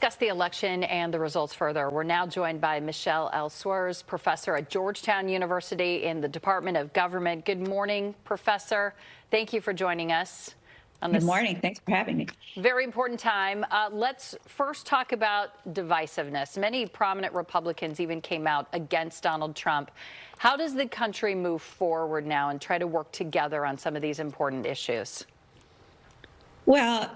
discuss the election and the results further, we're now joined by Michele Swers, professor at Georgetown University in the Department of Government. Good morning, Professor. Thank you for joining us on this. Good morning. Thanks for having me. Very important time. Let's first talk about divisiveness. Many prominent Republicans even came out against Donald Trump. How does the country move forward now and try to work together on some of these important issues? Well,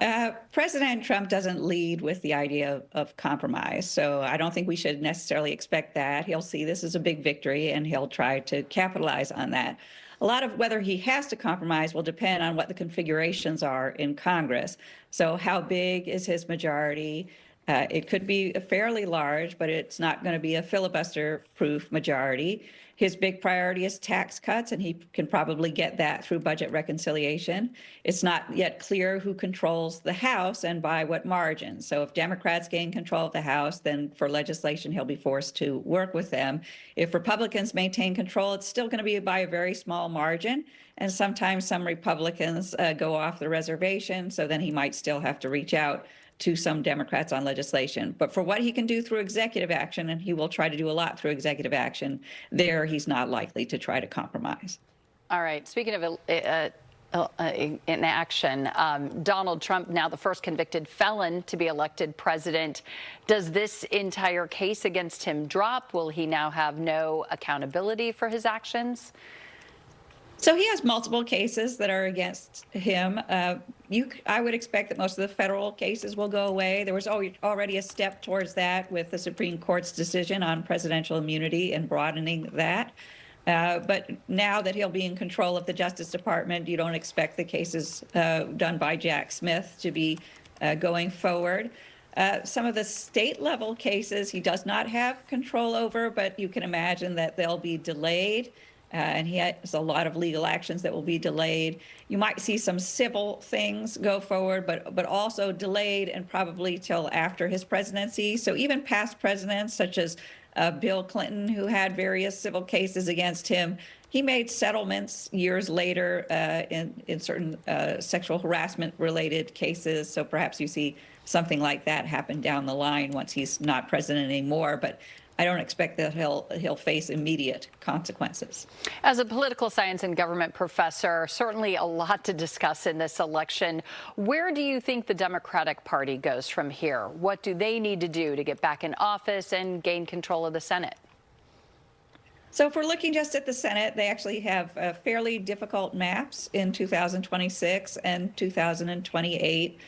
President Trump doesn't lead with the idea of compromise, so I don't think we should necessarily expect that. He'll see this as a big victory, and he'll try to capitalize on that. A lot of whether he has to compromise will depend on what the configurations are in Congress. So how big is his majority? It could be fairly large, but it's not going to be a filibuster-proof majority. His big priority is tax cuts, and he can probably get that through budget reconciliation. It's not yet clear who controls the House and by what margin. So if Democrats gain control of the House, then for legislation, he'll be forced to work with them. If Republicans maintain control, it's still going to be by a very small margin. And sometimes some Republicans go off the reservation, so then he might still have to reach out to some Democrats on legislation. But for what he can do through executive action, and he will try to do a lot through executive action, there he's not likely to try to compromise. All right. Speaking of in action, Donald Trump, now the first convicted felon to be elected president. Does this entire case against him drop? Will he now have no accountability for his actions? So he has multiple cases that are against him. I would expect that most of the federal cases will go away. There was already a step towards that with the Supreme Court's decision on presidential immunity and broadening that. But now that he'll be in control of the Justice Department, you don't expect the cases done by Jack Smith to be going forward. Some of the state-level cases he does not have control over, but you can imagine that they'll be delayed. And he has a lot of legal actions that will be delayed. You might see some civil things go forward, but also delayed and probably till after his presidency. So even past presidents, such as Bill Clinton, who had various civil cases against him, he made settlements years later in certain sexual harassment-related cases. So perhaps you see something like that happen down the line once he's not president anymore. But I don't expect that he'll face immediate consequences. As a political science and government professor, certainly a lot to discuss in this election. Where do you think the Democratic Party goes from here? What do they need to do to get back in office and gain control of the Senate? So if we're looking just at the Senate, they actually have fairly difficult maps in 2026 and 2028.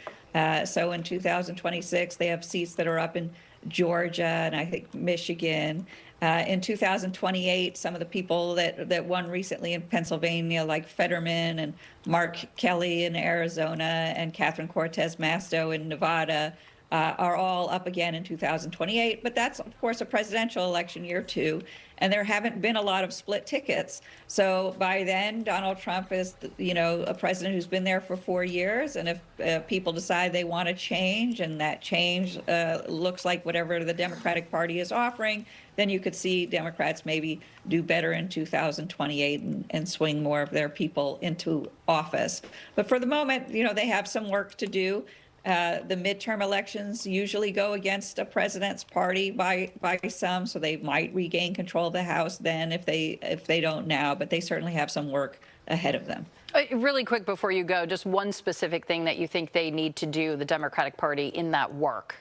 So in 2026, they have seats that are up in Georgia and I think Michigan. In 2028, some of the people that won recently in Pennsylvania, like Fetterman and Mark Kelly in Arizona and Catherine Cortez Masto in Nevada, are all up again in 2028. But that's, of course, a presidential election year, too. And there haven't been a lot of split tickets. So by then, Donald Trump is, a president who's been there for 4 years. And if people decide they want to change and that change looks like whatever the Democratic Party is offering, then you could see Democrats maybe do better in 2028 and swing more of their people into office. But for the moment, they have some work to do. The midterm elections usually go against a president's party by some, so they might regain control of the House then if they don't now, but they certainly have some work ahead of them. Really quick before you go, just one specific thing that you think they need to do, the Democratic Party, in that work.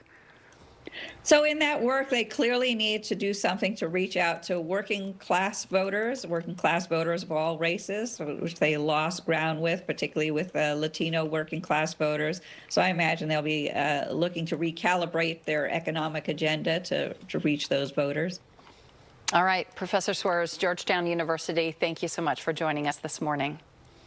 So in that work, they clearly need to do something to reach out to working class voters of all races, which they lost ground with, particularly with Latino working class voters. So I imagine they'll be looking to recalibrate their economic agenda to reach those voters. All right. Professor Swers, Georgetown University, thank you so much for joining us this morning.